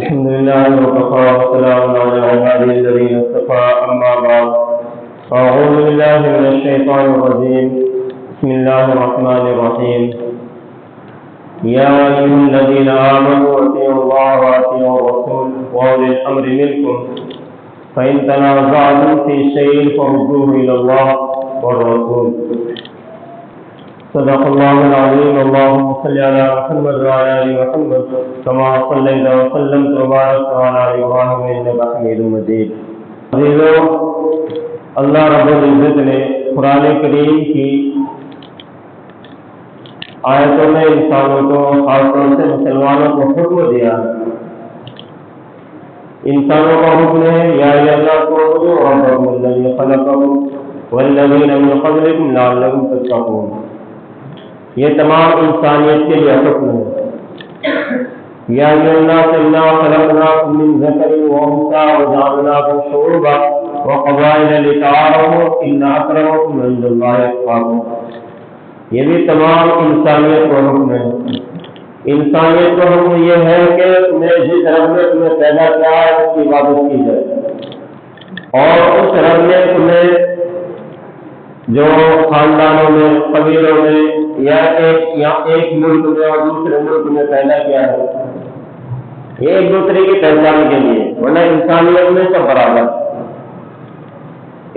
الحمد لله وكفى وسلام على عباده الذين اصطفى أما بعد أعوذ بالله من الشيطان الرجيم بسم الله الرحمن الرحيم يا أيها الذين آمنوا أطيعوا الله وأطيعوا الرسول وأولي الأمر منكم فإن تنازعتم في شيء فردوه إلى الله والرسول صدق الله العظيم. اللهم صل على محمد وعلى آل محمد كما صليت وسلمت وباركت على آل إبراهيم إنك حميد مجيد. عزیزو، اللہ رب العزت نے قرآن کریم کی آیتوں میں انسانوں کو، خاص طور سے مسلمانوں کو حکم دیا ہے. انسانوں کا حکم ہے یا اللہ کو ربکم الذی خلقکم والذین من قبلکم لعلکم تتقون. یہ تمام انسانیت کے لیے حکم ہے. یا ایھا الناس انا خلقناکم من ذکر وانثى وجعلناکم شعوبا وقبائل لتعارفوا ان اکرمکم عند اللہ اتقاکم. یہ بھی تمام انسانیت کو حکم ہے. انسانیت کو حکم یہ ہے کہ تمہیں جس رب نے تمہیں پیدا کیا ہے اس کی عبادت کی جائے، اور اس رب نے تمہیں جو خاندانوں میں، قبیلوں میں یا ایک ملک میں اور دوسرے ملک میں پیدا کیا ہے، یہ ایک دوسرے کی پہچان کے لیے، ورنہ انسانیت میں سب برابر،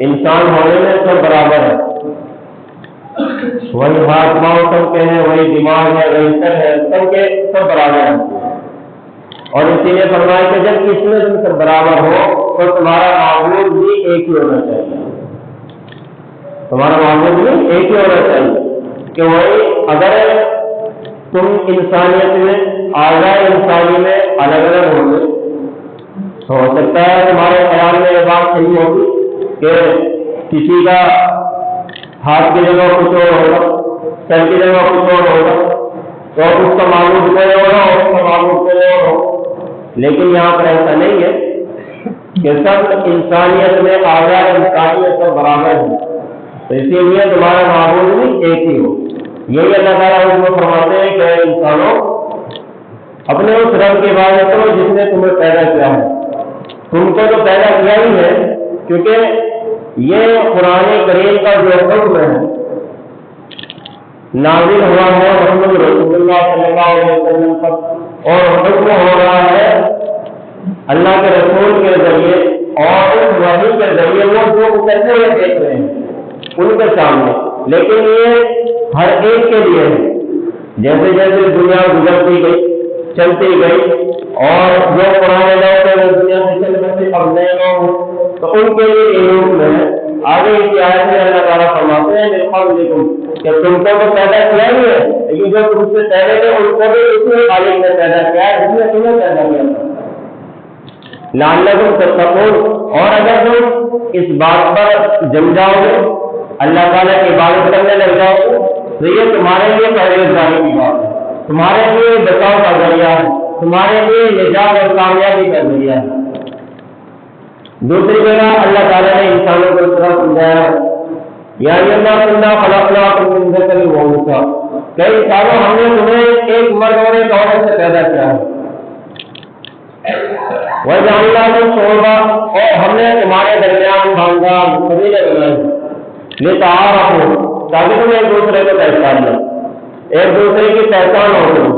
انسان ہونے میں سب برابر ہے. وہی ہاتھ پاؤں سب کے ہیں، وہی دماغ ہے، وہی سر ہے، سب کے سب برابر ہیں. اور اسی لیے فرمایا کہ جب اس میں تم سب برابر ہو تو تمہارا معبود بھی ایک ہی ہونا چاہیے. تمہارا معبود بھی ایک ہی ہونا چاہیے کہ وہی اگر تم انسانیت میں، اعضاء انسانی میں الگ الگ ہوں گے تو ہو سکتا ہے تمہارے خیال میں یہ بات صحیح ہوگی کہ کسی کا ہاتھ کی جگہ کچھ اور ہوگا، سر کی جگہ کچھ اور ہوگا، تو اس کا معبود کوئی اور ہو، اس کا معبود کوئی اور ہو. لیکن یہاں پر ایسا نہیں ہے کہ سب انسانیت میں، اعضاء انسانی میں سب برابر ہیں، تو اسی لیے تمہارا معبود بھی ایک ہی ہو. یہی اللہ تعالیٰ اس میں فرماتے ہیں کہ انسانوں اپنے اس رب کی عبادت کرو جس نے تمہیں پیدا کیا ہے. تم کو تو پیدا کیا ہی ہے، کیونکہ یہ قرآن کریم کا جو حکم ہے نازل ہوا ہے محمد رسول اللہ صلی اللہ علیہ وسلم پر، اور حکم ہو رہا ہے اللہ کے رسول کے ذریعے اور اس وحی کے ذریعے وہ جو کہتے ہوئے دیکھ رہے ہیں ان کے سامنے. لیکن یہ ہر ایک کے لیے ہے. جیسے جیسے دنیا گزرتی گئی، چلتی گئی، اور جو پرانے لوگ ہیں وہ دنیا سے چل بسے اب نئے لوگ ہیں تو ان کے لیے یہ حکم ہے. آگے اس کی آیت میں اللہ تعالیٰ فرماتے ہیں کہ تم کو تو پیدا کیا ہی ہے، لیکن جو تم سے پہلے تھے ان کو بھی اسی خالق نے پیدا کیا ہے جس نے تمہیں پیدا کیا تھا. لعلکم تتقون. اور اگر تم اس بات پر جم جاؤ گے، اللہ تعالیٰ کی عبادت کرنے لگ جاؤ گے، تو یہ تمہارے لیے پرہیزگاری کی بات ہے، تمہارے لیے بچاؤ کا ذریعہ ہے، تمہارے لیے نجات اور کامیابی کا ذریعہ ہے. دوسری جگہ اللہ تعالیٰ نے انسانوں کو اس طرح سمجھایا ہے یا اللہ خلقناکم من ذکر وانثى، کہ انسانوں ہم نے تمہیں ایک مرد اور ایک عورت سے پیدا کیا ہے. وجعلناکم شعوبا، اور ہم نے تمہارے درمیان خاندان، قبیلے بنائے لتعارفوا، تاکہ تم ایک دوسرے کو پہچان لو، ایک دوسرے کی پہچان ہو تم.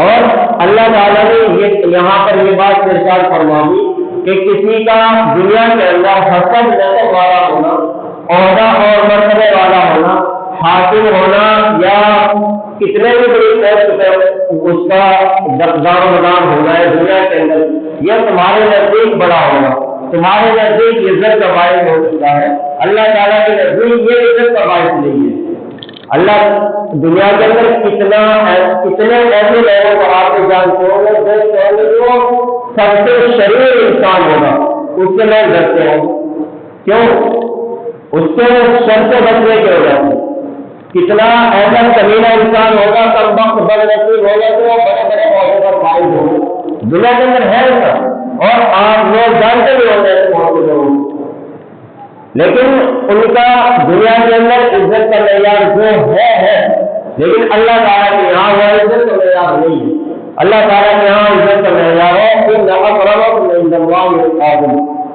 اور اللہ تعالیٰ نے یہاں پر یہ بات ارشاد فرمائی کہ کسی کا دنیا کے اندر حسب نسب والا ہونا، عہدہ اور مرتبے والا ہونا، حاکم ہونا، یا کتنے بھی بڑی پوسٹ پہ اس کا دار و مدار ہونا ہے دنیا کے اندر، یہ تمہارے نزدیک بڑا ہوگا، تمہارے نزدیک عزت کا باعث ہو سکتا ہے. اللہ تعالیٰ کے نزدیک یہ عزت کا باعث نہیں ہے. اللہ دنیا کے اندر کتنے ایسے لوگوں کو آپ کو جانتے ہوں گے جو سب سے شریر انسان ہوگا اس سے لوگ ڈرتے ہیں. کیوں؟ اس سے شر سے بچنے کی وجہ سے. کتنا ایسا کمینہ انسان ہوگا، کم وقت بدنصیب ہوگا تو بڑے بڑے عہدے پر فائز ہوگا. دنیا کے اندر ہے ایسا، اور آپ لوگ جانتے بھی ہوتے ہیں بہت سے لوگوں، لیکن ان کا دنیا کے اندر عزت کا معیار جو ہے، لیکن اللہ تعالیٰ کے یہاں وہ عزت کا معیار نہیں ہے. اللہ تعالیٰ کے یہاں عزت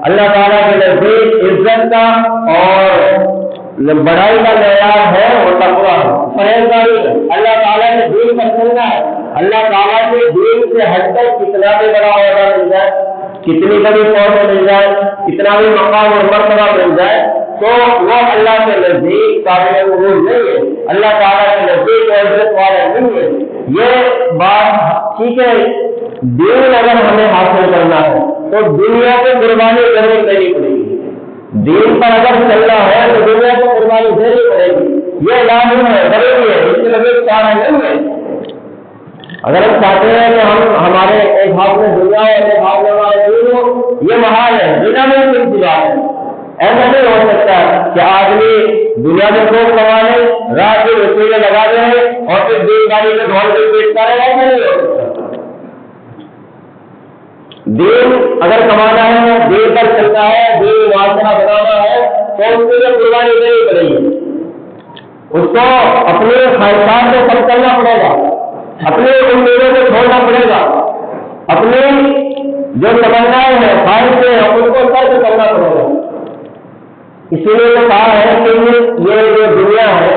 اللہ تعالیٰ کے نزدیک عزت کا اور بڑائی کا معیار ہے وہ تقویٰ ہے، پرہیزگاری ہے۔ اللہ تعالیٰ کے دین پر چلنا ہے، اللہ تعالیٰ کے دین سے ہٹ کر کتنا بھی بڑا عہدہ مل جائے، کتنی بڑی فوج مل جائے، کتنا بھی مقام اور مرتبہ مل جائے، تو وہ اللہ کے نزدیک قابل قبول نہیں ہے، اللہ تعالیٰ کے نزدیک عزت والا نہیں ہے۔ یہ بات ٹھیک ہے، دین اگر ہمیں حاصل کرنا ہے تو دنیا کو قربانی ضرور دینی پڑے گی، دین پر اگر چلنا ہے تو دنیا کو قربانی دینی پڑے گی، یہ لازم ہے، ضروری ہے، اس کے لگے چارہ نہیں ہے۔ اگر ہم چاہتے ہیں کہ ہمارے ایک ہاتھ میں دنیا اور ایک ہاتھ میں ہمارے دین ہو، یہ محال ہے، دنیا میں سلسلہ ہے۔ ایسا نہیں ہو سکتا کہ آدمی دنیا میں خوب کما لے، رات کے وسیلے لگا دے اور پھر دینداری میں ڈھول کے پیش کرے، ایسا نہیں ہو سکتا۔ دین اگر کمانا ہے، دین پر چلنا ہے، دین معاشرہ بنانا ہے تو اس کے لیے قربانی دینی پڑے گی، اس کو اپنے خواہشات کو کم کرنا پڑے گا، اپنے امیدوں کو چھوڑنا پڑے گا، اپنی جو تمنائیں ہیں خواہشیں ہیں ان کو ترک کرنا پڑے گا۔ اسی لیے تو کہا ہے کہ یہ جو دنیا ہے،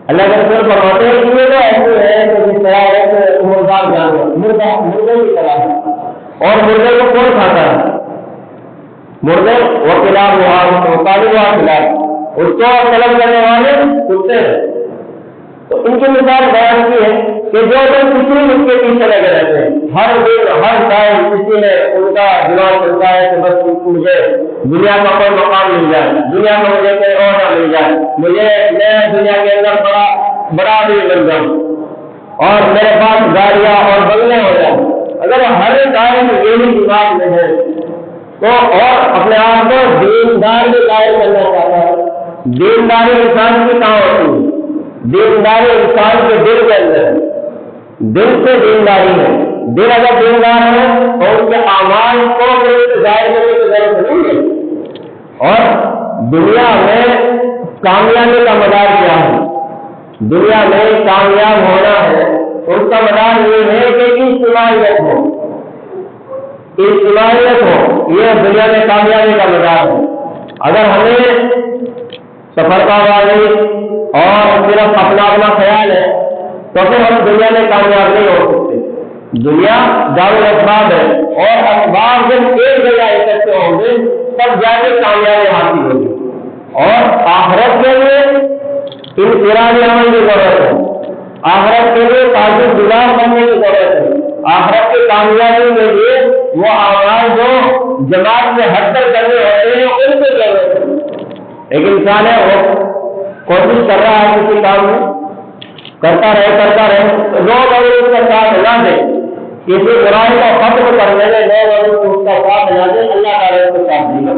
اللہ کے رسول فرماتے ہیں کہ یہ تو ایسے ہے کہ جس طرح ایک مردار جانور، مردے کی طرح ہے، اور مردے کو کون کھاتا ہے؟ مردے وہ خلاف اس کو طلب کرنے والے کتے ہیں۔ تو ان کی مثال بیان کی ہے کہ جو لوگ کسی ان کے پیچھے لگے رہتے ہیں، ہر دن ہر ٹائم کسی نے ان کا دماغ چلتا ہے کہ بس مجھے دنیا کا کوئی مقام مل جائے، دنیا میں مجھے کوئی عہدہ مل جائے، میں دنیا کے اندر بڑا آدمی بن جاؤں اور میرے پاس گاڑیاں اور بنگلے ہو جائیں۔ اگر ہر ٹائم یہی دماغ میں ہے تو اور اپنے آپ کو دیندار میں قائم کرنا چاہتا ہے، دینداری انسان کی کہاں ہوتی ہے؟ دینداری انسان کے دل کے اندر ہے، دل سے دینداری ہے، دل اگر دیندار ہے تو ان کے اعمال کو ظاہر کرنے کی ضرورت نہیں ہے۔ اور دنیا میں کامیابی کا مدار کیا ہے؟ دنیا میں کامیاب ہونا ہے اس کا مدار یہ ہے کہ اجتماعیت ہو، اجتماعیت ہو، یہ دنیا میں کامیابی کا مدار ہے۔ اگر ہمیں سفرتا والی اور صرف اپنا خیال ہے تو پھر ہم دنیا میں کامیاب نہیں ہو سکتے۔ دنیا دار الاسباب ہے اور اسباب جب ایک جگہ اکٹھے ہوں گے تب جا کے کامیابی حاصل ہوگی۔ اور آخرت کے لیے انفرادی عمل کی ضرورت ہے، آخرت کے لیے تعجب گزار بننے کی ضرورت ہے، آخرت کی کامیابی کے لیے وہ اعمال جو جماعت میں ہٹ کر کرنے ہوتے ہیں ان کی ضرورت ہے۔ ایک انسان ہے وہ کوشش کر رہا ہے کسی کام میں، کرتا رہے تو لوگ اگر اس کا ساتھ نہ دے، کسی برائی کو ختم کرنے میں لوگ اگر اس کا ساتھ نہ دے، اللہ تعالیٰ اس کو ساتھ دے گا،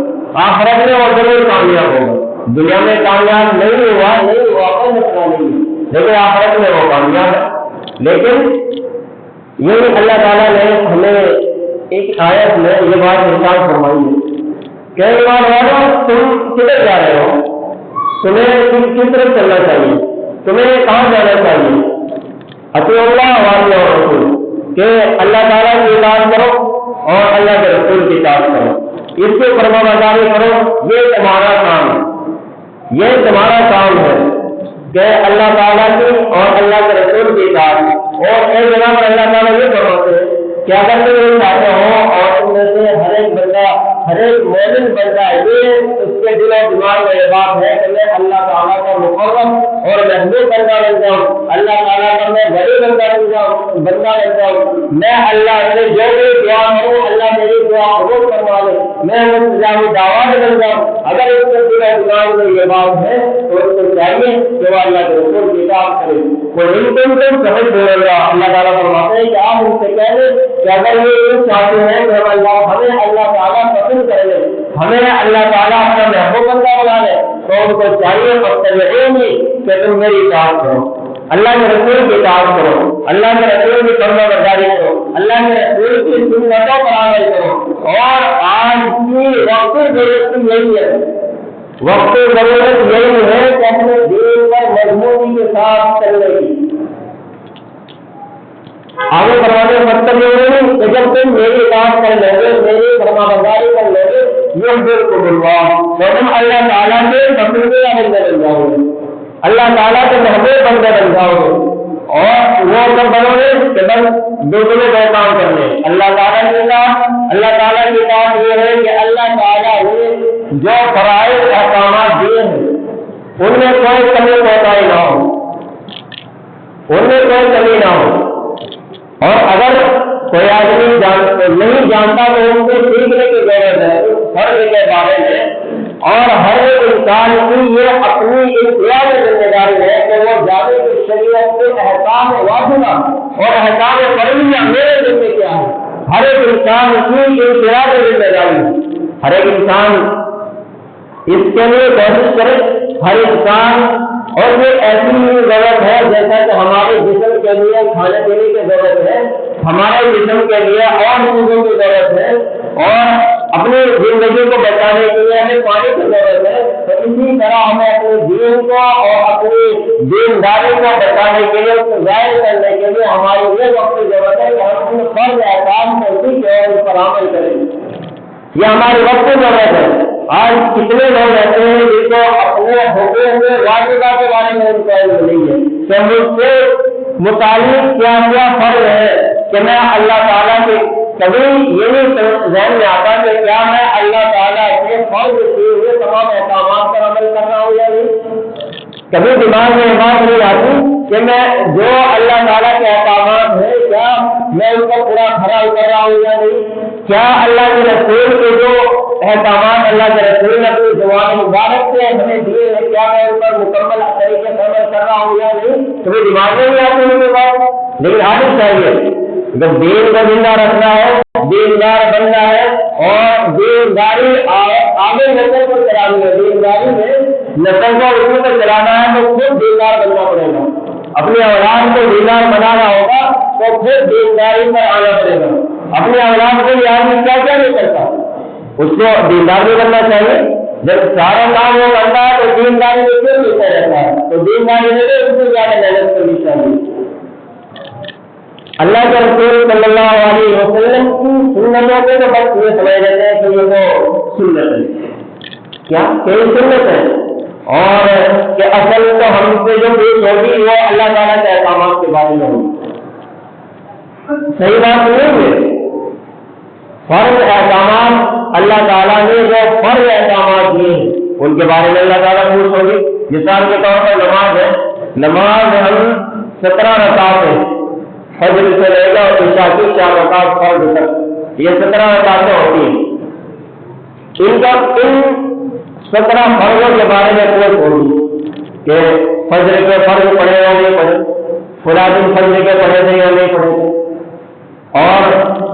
آخرت میں وہ ضرور کامیاب ہوگا۔ دنیا میں کامیاب نہیں ہوا کوئی مسئلہ نہیں ہے، لیکن آخرت میں وہ کامیاب ہے۔ لیکن یہ اللہ تعالیٰ نے ہمیں ایک آیت میں یہ بات ارشاد فرمائی ہے کہ ایمان والو تم کدھر جا رہے ہو، تمہیں کس طرف چلنا چاہیے، تمہیں کہاں جانا چاہیے؟ اطیعوا اللہ واطیعوا الرسول، کہ اللہ تعالیٰ کی اطاعت کرو اور اللہ کے رسول کی اطاعت کرو، اس کی فرمانبرداری کرو، یہ تمہارا کام ہے، یہ تمہارا کام ہے کہ اللہ تعالیٰ کی اور اللہ کے رسول کی اطاعت۔ اور ایک جگہ پر اللہ تعالیٰ یہ فرماتے ہیں کہ اگر تم یہ چاہتے ہو اور تم میں سے ہر ایک بندہ، ہر ایک مومن بندہ یہ اس کے دل و دماغ میں یہ بات ہے کہ میں اللہ تعالیٰ کا مقرب اور محبوب بندہ بن جاؤں، اللہ تعالیٰ کا میں بڑی بندہ بن جاؤں، میں اللہ سے جو بھی دعا کروں اللہ میری دعا قبول کروا لے، میں مستجاب دعوات بن جاؤں، اگر اس کے دل و دماغ میں یہ بات ہے تو اس کو چاہیے کہ وہ اللہ کے رسول کی اطاعت کرے۔ تم سمجھ بولے گا، اللہ تعالیٰ فرماتے ہیں کہ آپ ان سے کہہ دیں کہ اگر یہ چاہتے ہیں کہ ہمیں اللہ تعالیٰ پسند کر لے، ہمیں اللہ تعالیٰ اپنا محبوب بندہ بنا لے، تو ان کو چاہیے کہ تم میری اطاعت کرو، اللہ کے رسول کی اطاعت کرو، اللہ کے رسول کی فرمانبرداری کرو، اللہ کے رسول کی سنتوں پر عمل کرو۔ اور آج کی وقت ضرورت یہی ہے، وقت ضرورت یہی ہے کہ اپنے دین پر مضبوطی کے ساتھ چلنے کی۔ آگے فرماتے ہیں فتبعونی کہ جب تم میری اطاعت کر لو گے، میری فرمانبرداری کر لو گے، یحببکم اللہ، تو تم اللہ تعالیٰ کے پسندیدہ بندے بن جاؤ گے، اللہ تعالیٰ کے محبوب بندے بن جاؤ گے۔ اور وہ کب بنو گے کہ بس دو کام کرنے، اللہ تعالیٰ کی اطاعت۔ اللہ تعالیٰ کی اطاعت یہ ہے کہ اللہ تعالیٰ نے جو فرائض احکامات دیے ہیں ان میں کوئی کمی کوتاہی نہ ہو، ان میں کوئی کمی نہ ہو، اور اگر کوئی آدمی نہیں جانتا تو ان کو سیکھنے کی ضرورت ہے فرض کے بارے میں، اور ہر ایک انسان کی یہ اپنی انفرادی ذمہ داری ہے کہ وہ جانے کی شریعت کے احکام واجبہ اور احکام فرضیہ میرے ذمہ کیا ہے، ہر ایک انسان کی انفرادی ذمہ داری ہے۔ ہر ایک انسان اس کے لیے کوشش کرے، ہر انسان، اور یہ ایسی ضرورت ہے جیسا کہ ہمارے جسم کے لیے کھانے پینے کی ضرورت ہے، ہمارے جسم کے لیے اور چیزوں کی ضرورت ہے، اور اپنی زندگی کو بچانے کے لیے ہمیں پانی کی ضرورت ہے، تو اسی طرح ہمیں اپنے دین کو اور اپنی دینداری کو بچانے کے لیے، اس کو ظاہر کرنے کے لیے ہماری یہ وقت کی ضرورت ہے کہ ہم اپنے فرض احکام کو سیکھیں اور اس پر عمل کریں۔ یہ ہماری وقت کی ضرورت ہے۔ آج کتنے لوگ ایسے ہیں جن کو اپنے حقوق واجبہ کے بارے میں ان کا علم نہیں ہے کہ مجھ سے متعلق کیا کیا فرض ہے، کہ میں اللہ تعالیٰ کے کبھی یہ نہیں ذہن میں آتا کہ کیا میں اللہ تعالیٰ کے فرض کیے ہوئے تمام احکامات پر عمل کر رہا ہوں یا نہیں۔ کبھی دماغ میں یہ بات نہیں آتی کہ میں جو اللہ تعالیٰ کے احکامات ہیں کیا میں ان کا پورا کھرا اتر رہا ہوں یا نہیں، کیا اللہ کے رسول کے جو احکامات اللہ کے رسول نے اپنی زبان مبارک سے ہمیں دیے ہیں کیا میں ان پر مکمل طریقے سے عمل کر رہا ہوں یا نہیں۔ کبھی دماغ میں نہیں آتی ان کی بات، لیکن آنی چاہیے۔ جب دین کو زندہ رکھنا ہے، دیندار بننا ہے، اور دینداری آگے نسل کو چلانی ہے، دینداری میں نسل کو اسی پر چلانا ہے تو خود دیندار بننا پڑے گا، اپنی اولاد کو دیندار بنانا ہوگا تو خود دینداری پر آنا پڑے گا۔ اپنی اولاد کو یہ آدمی کیا کیا نہیں کرتا، اس کو دیندار بھی کرنا چاہیے۔ جب سارا کام وہ کرتا ہے تو دینداری میں کیوں ملتا رہتا ہے، تو دینداری میں اس کو زیادہ محنت کرنی چاہیے۔ اللہ کے رسول صلی اللہ علیہ وسلم کی سنتوں کو تو بس یہ سمجھ لیتے ہیں کہ یہ تو سنت ہے، کیا کئی سنت ہے، اور کہ اصل تو ہم سے جو پیش ہوگی وہ اللہ تعالیٰ کے احکامات کے بارے میں ہوگی۔ صحیح بات نہیں ہے۔ فرض احکامات اللہ تعالیٰ نے جو فرض احکامات دیے ہیں ان کے بارے میں اللہ تعالیٰ پوچھ ہوگی۔ مثال کے طور پر نماز ہے، نماز ہم 17 رکعت ہے، فجر سے لے کر عشاء کی 4 رکعت فرض تک، یہ 17 رکعتیں ہوتی ہیں۔ ان 17 فرضوں کے بارے میں پوچھ ہوگی کہ فجر کے فرض پڑھے یا نہیں پڑھے، فلاں دن فجر کے پڑھے تھے یا نہیں پڑھے تھے، اور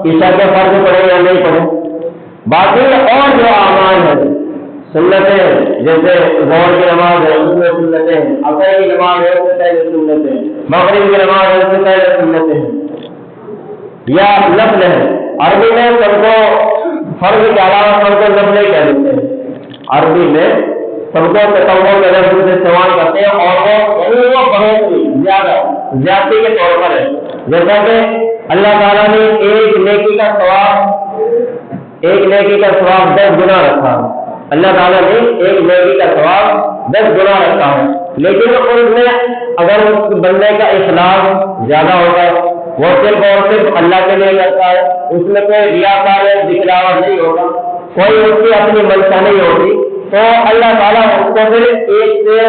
عشاء کے فرض پڑھے یا نہیں پڑھے۔ باقی اور جو اعمال ہیں، سنتیں، جیسے ظہر کی نماز ہے اس میں سنتیں ہیں، عصر کی نماز ہے اس میں پہلے سنتیں ہیں، مغرب کی نماز ہے اس میں پہلے سنتیں ہیں، یا نفل ہے۔ عربی میں سب کو فرض کے علاوہ سب کو نفل کہہ دیتے ہیں، عربی میں سب کو تطوع کے لفظ سے استعمال کرتے ہیں، اور وہ بہت زیادتی کے طور پر ہے۔ جیسا کہ اللہ تعالیٰ نے ایک نیکی کا ثواب 10 گنا رکھا ہے، اللہ تعالیٰ نے ایک نیکی کا ثواب 10 گنا رکھا ہے، لیکن اس میں اگر اس بندے کا اخلاص زیادہ ہوگا، وہ صرف اور صرف اللہ کے لیے کرتا ہے، اس میں کوئی ریاکار یا دکھلاوا نہیں ہوگا، کوئی اس کی اپنی منشا نہیں ہوگی، تو اللہ تعالیٰ اس کو پھر 1 سے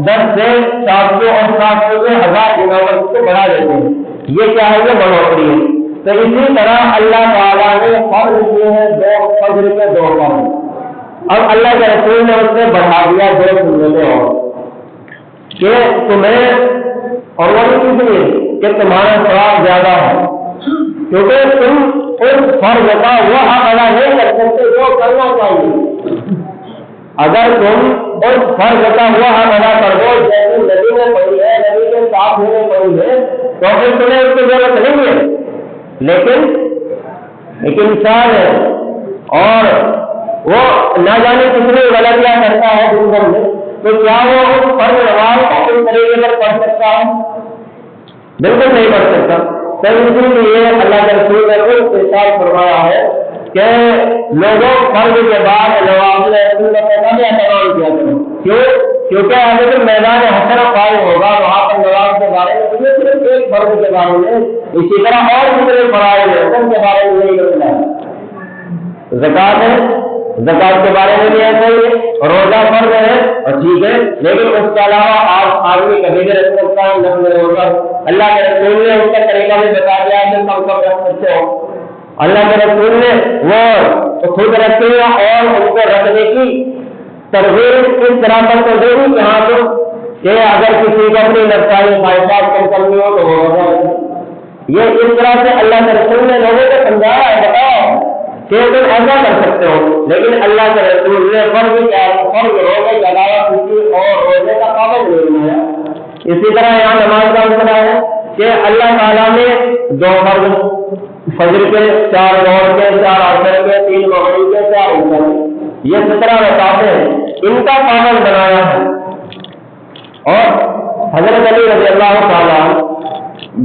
10 سے 700 اور 700 سے 1000 گنا اس کو بڑھا دیتے ہیں۔ یہ کیا ہے، یہ بڑھوتری ہے۔ تو اسی طرح اللہ تعالیٰ نے فرض کیے ہیں 2 فجر کے 2 فرض، اب اللہ کے رسول نے اس سے بڑھا دیا 2 سنتیں اور، کہ تمہیں، اور وہ کس لیے کہ تمہارا ثواب زیادہ ہے، کیونکہ تم اس فرض کا وہ حق ادا نہیں کر سکتے جو کرنا چاہیے۔ اگر تم اس فرض کا وہ حق ادا کر دو جیسے نبی نے پڑھی ہے، نبی کے ساتھ نے پڑھی ہے، تو پھر تمہیں اس کی ضرورت نہیں ہے۔ لیکن ایک انسان ہے اور وہ نہ جانے کس نے غلطیاں کرتا ہے دن بھر میں، تو کیا وہ اس فرض نماز کو اس طریقے پر پڑھ سکتا ہے؟ بالکل نہیں پڑھ سکتا۔ تو اسی لیے اللہ کے رسول نے خود ارشاد فرمایا ہے کہ لوگوں فرض کے بعد نوافل سنت کا بھی اہتمام کیا کرو. کیونکہ آگے جو میدان حشر قائم ہوگا وہاں پر نماز کے بارے میں مجھے صرف ایک فرض کے بارے میں، اسی طرح اور دوسرے فرائض ہیں ان کے بارے میں نہیں کرنا ہے. زکات ہے، زکات کے بارے میں بھی ایسا ہی ہے. روزہ فرض ہے اور ٹھیک ہے، لیکن اس کے علاوہ آدمی کبھی بھی رکھ سکتا ہے نفل روزہ. اللہ کے رسول نے اس کا طریقہ بھی بتا دیا کہ کم کم رکھ سکتے ہو. اللہ کے رسول نے وہ خود رکھتے ہیں اور ان کو رکھنے کی ترغیب اس طرح پر تو دے گی کہ ہاں تو کہ اگر کسی کو اپنی نفسانی خواہشات کم کرنی ہو تو وہ روزہ رکھے. یہ اس طرح سے اللہ کے رسول نے لوگوں کو سمجھایا ہے. بتاؤ کہ تم ایسا کر سکتے ہو، لیکن اللہ کے رسول نے فرض روزے کے علاوہ کسی اور روزے کا پابند نہیں بنایا. اسی طرح یہاں نماز کا مسئلہ ہے کہ اللہ تعالیٰ نے دو فرض فجر کے، 4 ظہر کے، 4 عصر کے، 3 مغرب کے، 4 عشاء کے، یہ 17 رکعتیں ہیں، ان کا پابند بنایا ہے. اور حضرت علی رضی اللہ تعالیٰ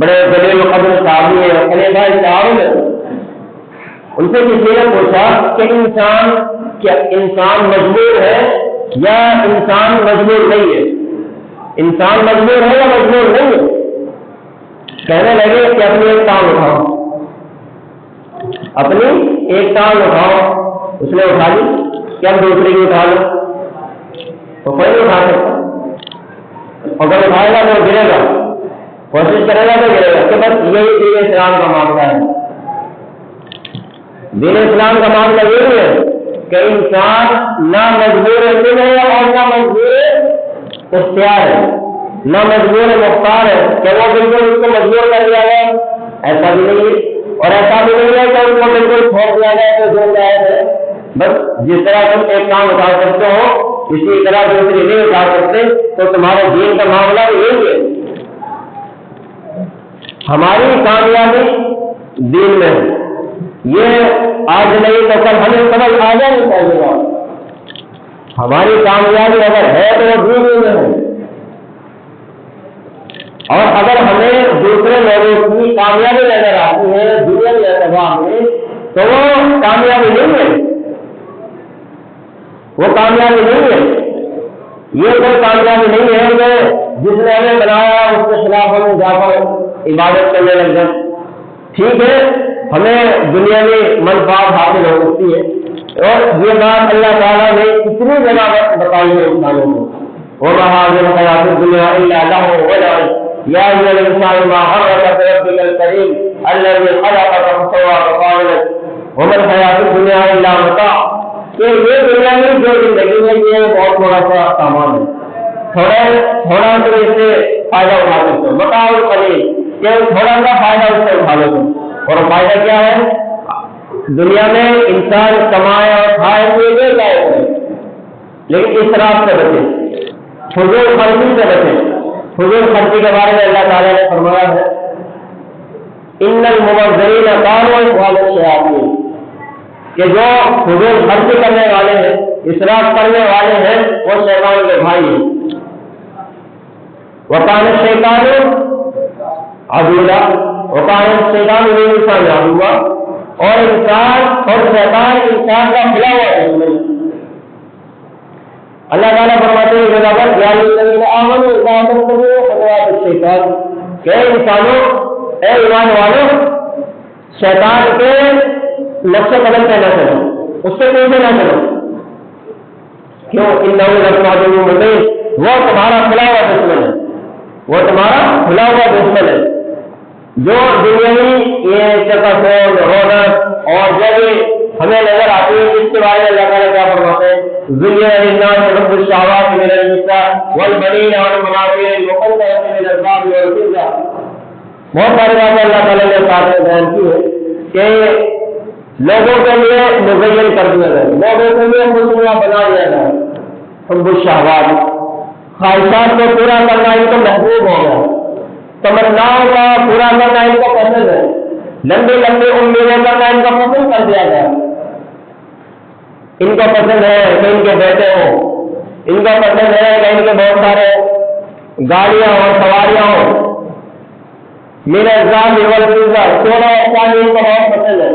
بڑے جلیل القدر صحابی ہیں، خلیفہ چاروں میں، ان سے کسی نے پوچھا کہ انسان مجبور ہے یا انسان مجبور نہیں ہے؟ انسان مجبور ہے یا مجبور نہیں ہے؟ کہنے لگے کہ اپنی ایک ٹانگ اٹھاؤ، اپنی ایک ٹانگ اٹھاؤ. اس نے اٹھا لی، کیا دوسری کی اٹھا لو؟ تو کوئی نہیں اٹھا سکتا. اگر اٹھائے گا تو گرے گا، کوشش کرے گا تو گرے گا. کہ بس یہی دین اسلام کا معاملہ ہے. دین اسلام کا معاملہ یہی ہے کہ انسان نہ مجبور ہے اور نہ مجبور اختیار ہے، نہ مجبور مختار ہے کہ وہ بالکل اس کو مجبور کر دیا گیا، ایسا بھی نہیں ہے. اور ایسا بھی نہیں ہے کہ اس کو بالکل چھوڑ دیا گیا تو جو جائز ہے. بس جس طرح تم ایک کام اٹھا سکتے ہو اسی طرح دوسری نہیں اٹھا سکتے. تو تمہارے دین کا معاملہ یہی ہے. ہماری کامیابی دین میں ہے، یہ آج نہیں تو کل ہمیں سمجھ آ جانی چاہیے. ہماری کامیابی اگر ہے تو وہ دین میں ہے، اور اگر ہمیں دوسرے لوگوں کی کامیابی نظر آتی ہے دنیا کے اعتبار میں تو وہ کامیابی نہیں ہے، وہ کامیابی نہیں ہے. یہ کوئی کامیابی نہیں ہے کہ جس نے ہمیں بنایا اس کے خلاف ہم جا کر عبادت کرنے لگ جائیں. ٹھیک ہے، ہمیں دنیا میں منفعت حاصل ہو سکتی ہے، اور یہ بات اللہ تعالیٰ نے کتنی جگہ بتائی ہے انسانوں کو. وما هذه الحياة الدنيا إلا لهو ولعب يا أيها الإنسان ما غرك بربك الكريم الذي خلقك فسواك فعدلك وما الحياة الدنيا إلا متاع. کہ یہ دنیا میں جو زندگی ہے یہ بہت تھوڑا سا سامان ہے، تھوڑا تو اس سے فائدہ اٹھا سکتے ہو. متاع قلیل، کہ تھوڑا سا فائدہ اس سے اٹھا لو تم. اور فائدہ کیا ہے؟ دنیا میں انسان کمائے اور کھائے ہوئے لے جائے، لیکن اسراف سے بچے، فضول خرچی سے بچے. فضول خرچی کے بارے میں اللہ تعالیٰ نے فرمایا ہے ان المبذرین کانوا اخوان الشیاطین، کہ جو فضول خرچی کرنے والے ہیں، اسراف کرنے والے ہیں، وہ شیطان کے بھائی ہیں. وکان الشیطان عدوا، وکان الشیطان للانسان عدوا، اور انسان اور شیطان انسان کا ملا ہوا ہے. اللہ تعالیٰ فرماتے ہیں جگہ پر یا الذین آمنوا لا تتبعوا خطوات الشیطان، کہ انسانوں، اے ایمان والوں، شیطان کے نقش قدم پہ نہ چلو، اس سے پیچھے نہ چلو. کیوں؟ انہ لکم عدو مبین، وہ تمہارا کھلا ہوا دشمن ہے، وہ تمہارا کھلا ہوا دشمن ہے. جو دنیا میں یہ چکر رونق اور جو بھی ہمیں نظر آتی ہے، اس کے بارے میں اللہ تعالیٰ کیا فرماتے ہیں؟ زُيِّنَ لِلنَّاسِ حُبُّ الشَّهَوَاتِ مِنَ النِّسَاءِ وَالْبَنِينَ وَالْقَنَاطِيرِ الْمُقَنطَرَةِ مِنَ الذَّهَبِ وَالْفِضَّةِ. بہت ساری باتیں اللہ تعالیٰ نے ساتھ میں بیان کی ہے کہ لوگوں کے لیے مزین کر دیا جائے، لوگوں کے لیے خوشبو بنا دیا جائے. حب الشہوات، خواہشات کو پورا کرنا ان کو محبوب ہو گیا، تمناؤں کا پورا کرنا ان کو پسند ہے، لمبی لمبی امیدیں کرنا ان کو پسند کر دیا گیا. ان کو پسند ہے کہ ان کے بیٹے ہوں، ان کو پسند ہے کہ ان کے بہت سارے گاڑیاں اور سواریاں ہوں. میرا الزام والفضہ، سونا اور چاندی کو بہت پسند ہے.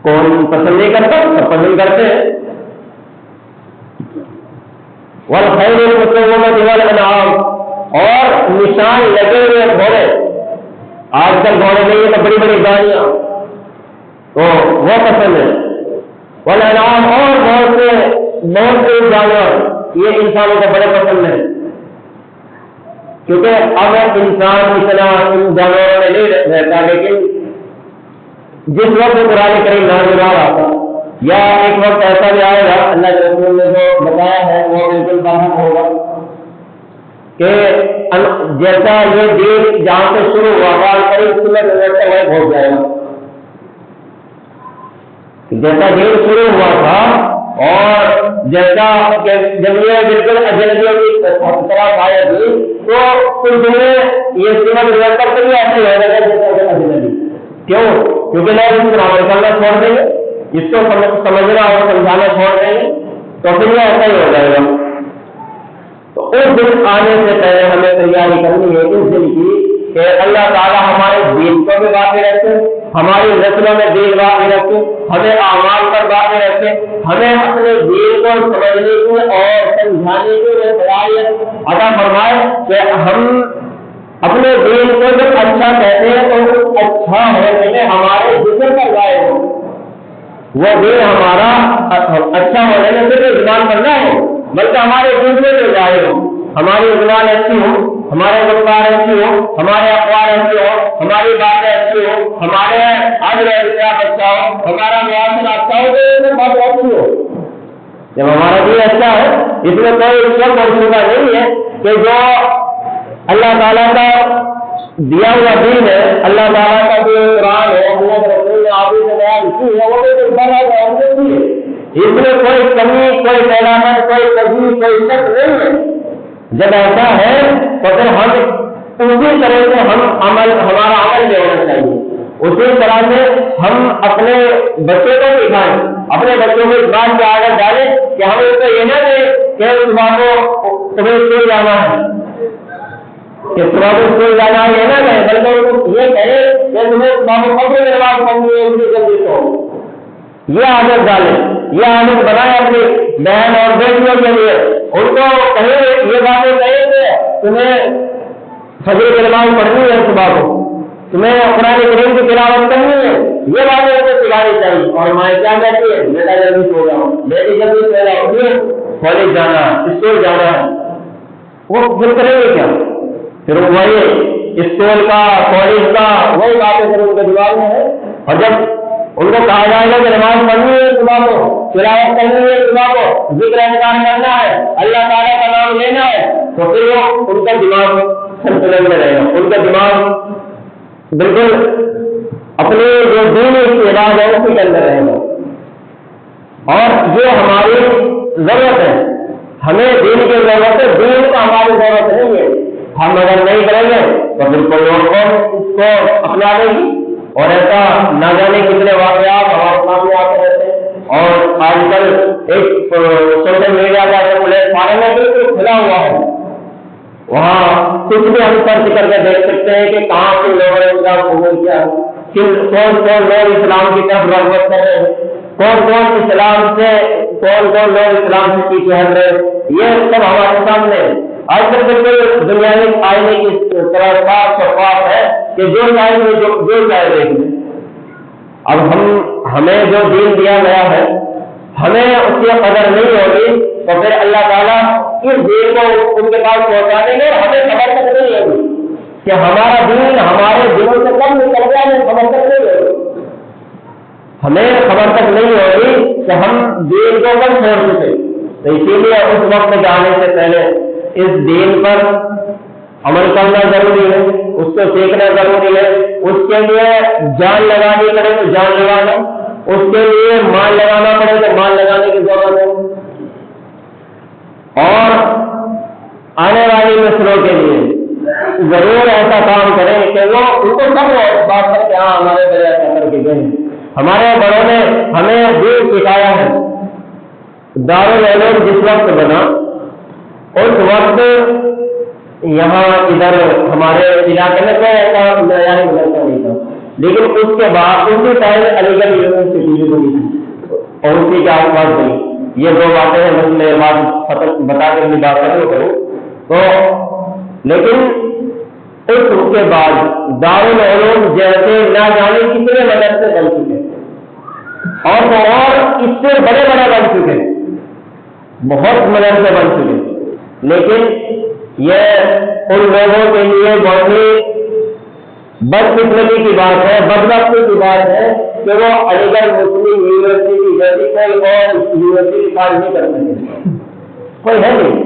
کون پسند نہیں کرتا؟ سب پسند کرتے ہیں. والخیل المسومۃ والانعام، اور نشان لگے ہوئے گھوڑے. آج کل گھوڑے نہیں ہے تو بڑی بڑی گاڑیاں، تو وہ پسند ہے. والانعام، اور بہت سے جانور یہ انسانوں کو بڑے پسند ہیں، کیونکہ اب انسان اتنا ان جانوروں میں نہیں رہتا. لیکن جس وقت قرآن کریم نازل ہو رہا تھا، یا ایک وقت ایسا بھی آئے گا، اللہ کے رسول نے جو بتایا ہے وہ بالکل باہر ہوگا کہ جیسا یہ دین جہاں سے شروع ہوا قرآن کریم سنت ویسا وہ پہنچ جائے گا. جیسا دین شروع ہوا تھا اور جیسا جب یہ بالکل اجنبیوں کی طرف آیا تھی تو اس میں یہ سنت ویسا بھی ایسے ہو جائے گا جیسا اجنبی. کیوں؟ کیونکہ لوگ اس کو عمل کرنا چھوڑ دیں گے، اس کو سمجھنا اور سمجھانا چھوڑ دیں گے، تو پھر یہ ایسا ہی ہو جائے گا. تو اس دن آنے سے پہلے ہمیں تیاری کرنی ہے اس دن کی کہ اللہ تعالیٰ ہمارے دین کو بھی باقی رکھے، ہماری نسلوں میں دین باقی رکھے، ہمیں اعمال پر باقی رکھے، ہمیں اپنے دین کو سمجھنے کی اور سمجھانے کی صلاحیت عطا فرمائے کہ ہم اپنے دین کو جب اچھا کہتے ہیں تو اچھا ہونے میں ہمارے جسم پر ظاہر ہو. وہ دین ہمارا اچھا ہونے میں صرف زبان پر نہ ہو بلکہ ہمارے جسم میں ظاہر ہو. ہماری زبان اچھی ہو، ہمارے گفتار اچھی ہو، ہمارے اخبار اچھے ہو، ہماری باتیں اچھی ہو، ہمارے عدل احتساب اچھا ہو، ہمارا معاشرہ اچھا ہو، تو بات اچھی ہو. جب ہمارا دین اچھا ہے اس میں کوئی شک اور شبہ نہیں ہے کہ جو اللہ تعالیٰ کا دیا ہوا دین ہے، اللہ تعالیٰ کا جو قرآن ہے، اللہ کے رسول نے آپ سے بیان کی ہے، وہ تو بڑا ہے. اس میں کوئی کمی، کوئی پیداوار، کوئی تجویز، کوئی شک نہیں ہے. جب ایسا ہے تو پھر ہم اسی طرح سے ہمارا عمل بھی ہونا چاہیے. اسی طرح سے ہم اپنے بچوں کو سکھائیں، اپنے بچوں کو اس بات کی عادت ڈالیں کہ ہم اس کو یہ نہ دیں کہ صبح کو تمہیں اسکول جانا ہے، کہ صبح کو اسکول جانا ہے یہ نہ کہیں، بلکہ یہ کہیں کہ تمہیں صبح کو فجر کی نماز پڑھنی ہے، اسی جلدی سو. یہ عادت ڈالیں، یہ عادت بنائیں اپنی بہن اور بیٹیوں کے لیے. ان کو کہیں یہ باتیں کہیں کہ تمہیں فجر کی نماز پڑھنی ہے، صبح کو تمہیں قرآن کریم کی تلاوت کرنی ہے، یہ باتیں ان کو سکھانی چاہیے. اور مائیں کیا کہتی ہے؟ بیٹا جلدی سو جاؤ، بیٹی جلدی سو جاؤ، کالج جانا ہے، اسکول جانا ہے. وہ پھر کریں گے کیا؟ پھر وہی اسکول کا، کالج کا وہی باتیں پھر ان کے دماغ میں ہے. اور جب ان کو کہا جائے گا کہ نماز پڑھنی ہے صبح کو، تلاوت کرنی ہے صبح کو، ذکر اذکار کرنا ہے، اللہ تعالیٰ کا نام لینا ہے، تو پھر وہ ان کا دماغ سنتلن میں رہے گا. ان کا دماغ بالکل اپنے جو دین استعداد ہے اسی کے اندر رہے گا. اور یہ ہماری ضرورت ہے، ہمیں دین کی ضرورت ہے، دین کا ہماری ضرورت نہیں ہے. ہم اگر نہیں کریں گے تو پھر کوئی اور اس کو اپنا لے گی. اور ایسا نہ جانے کتنے واقعات ہمارے سامنے آتے رہتے ہیں. اور آج کل ایک سوشل میڈیا کا پلیٹ فارم میں بالکل کھلا ہوا ہے، وہاں کچھ بھی ہم سرچ کر کے دیکھ سکتے ہیں کہ کہاں کے لوگوں نے اسلام قبول کیا، کون لوگ اسلام کی طرف رغبت کر رہے ہیں، کون اسلام سے کون لوگ اسلام سے پیچھے ہٹ رہے ہیں. یہ سب ہمارے سامنے ہے. آج تک بالکل دنیاوی آئینے کی طرح صاف شفاف ہے کہ جو چاہے جو چاہے دیکھ لیں. اب ہمیں جو دین دیا گیا ہے ہمیں اس کی قدر نہیں ہوگی تو پھر اللہ تعالیٰ اس دین کو ان کے پاس پہنچا دیں گے. ہمیں خبر تک نہیں ہوگی کہ ہمارا دین ہمارے دلوں سے کب نکل گیا، ہمیں خبر تک نہیں ہوگی. ہمیں خبر تک نہیں ہوگی کہ ہم دین کو کب چھوڑ چکے. تو اسی لیے اس وقت جانے سے پہلے اس دین پر عمل کرنا ضروری ہے، اس کو سیکھنا ضروری ہے. اس کے لیے جان لگانی پڑے تو جان لگانا، اس کے لیے مال لگانا پڑے تو مال لگانے کی ضرورت ہے. اور آنے والی نسلوں کے لیے ضرور ایسا کام کریں کہ وہ ان کو سب بات کر کے ہاں ہمارے بڑے ایسا کر کے گئے، ہمارے بڑوں نے ہمیں دین سکھایا ہے. دارالعلوم جس وقت بنا اس وقت یہاں ادھر ہمارے علاقے میں کوئی ایسا معیاری مدرسہ نہیں تھا، لیکن اس کے بعد اسی ٹائم علی گڑھ یونیورسٹی بھی بنی تھی اور اسی کے آس پاس بنی۔ یہ دو باتیں ہیں، بس میں بات بتا کر اپنی بات کروں تو لیکن اس کے بعد دارالعلوم جیسے نہ جانے کتنے مدرسے بن چکے اور اس سے بڑے بڑے بن چکے، بہت مدرسے بن چکے، لیکن یہ ان لوگوں کے لیے بہت ہی بدقسمتی کی بات ہے، بدبختی کی بات ہے کہ وہ علی گڑھ مسلم یونیورسٹی جیسی کوئی اور یونیورسٹی قائم نہیں کر سکے، کوئی ہے نہیں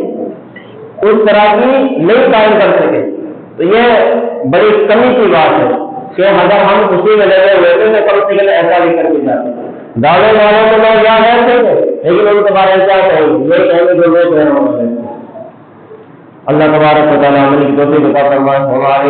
اس طرح کی نہیں قائم کر سکے۔ تو یہ بڑی کمی کی بات ہے کہ اگر ہم اسی میں لگے ہوئے تھے تو کم سے کم ایسا بھی کر کے جاتے، دعوے والوں کو لوگ یاد رہتے تھے لیکن ان کے بارے میں کیا کہیں یہ کہنے جو لوگ رہے ہوں گے۔ اللہ تبارک و تعالیٰ عمل کی توفیق عطا فرمائے، ہمارے